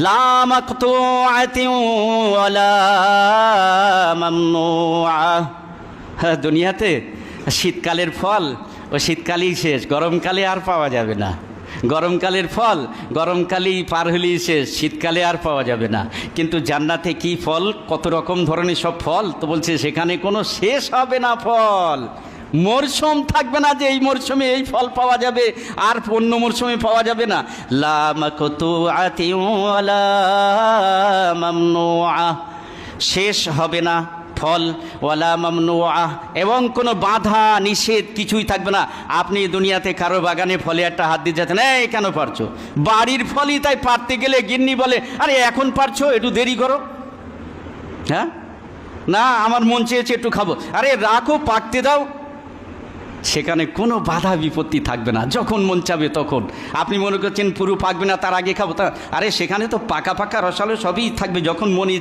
লা মাকতুআতিন ওয়ালা মামনুআ। হ্যাঁ, দুনিয়াতে শীতকালের ফল ও শীতকালেই শেষ, গরমকালে আর পাওয়া যাবে না। গরমকালের ফল গরমকালেই পার হলেই শেষ, শীতকালে আর পাওয়া যাবে না। কিন্তু জান্নাতে কি ফল, কত রকম ধরনের সব ফল, তো বলছে সেখানে কোনো শেষ হবে না ফল। মরশুম থাকবে না যে এই মরশুমে এই ফল পাওয়া যাবে আর অন্য মরশুমে পাওয়া যাবে না। লা মাকতুআতিন ওয়ালা মামনুআ, শেষ হবে না ফল, ওয়ালা মামনুআ, এবং কোনো বাধা নিষেধ কিছুই থাকবে না। আপনি দুনিয়াতে কারো বাগানে ফলে একটা হাত দিয়ে যাচ্ছেন, এই কেন পারছো? বাড়ির ফলই তাই পারতে গেলে গিন্নি বলে, আরে এখন পারছো, একটু দেরি করো। হ্যাঁ, না আমার মন চেয়েছে একটু খাবো, আরে রাখো পাকতে দাও। সেখানে কোনো বাধা বিপত্তি থাকবে না, যখন মন চাবে তখন। আপনি মনে করছেন পুরো পাকবে না, তার আগে খাবো, তা আরে সেখানে তো পাকা পাকা রসালো সবই থাকবে, যখন মনে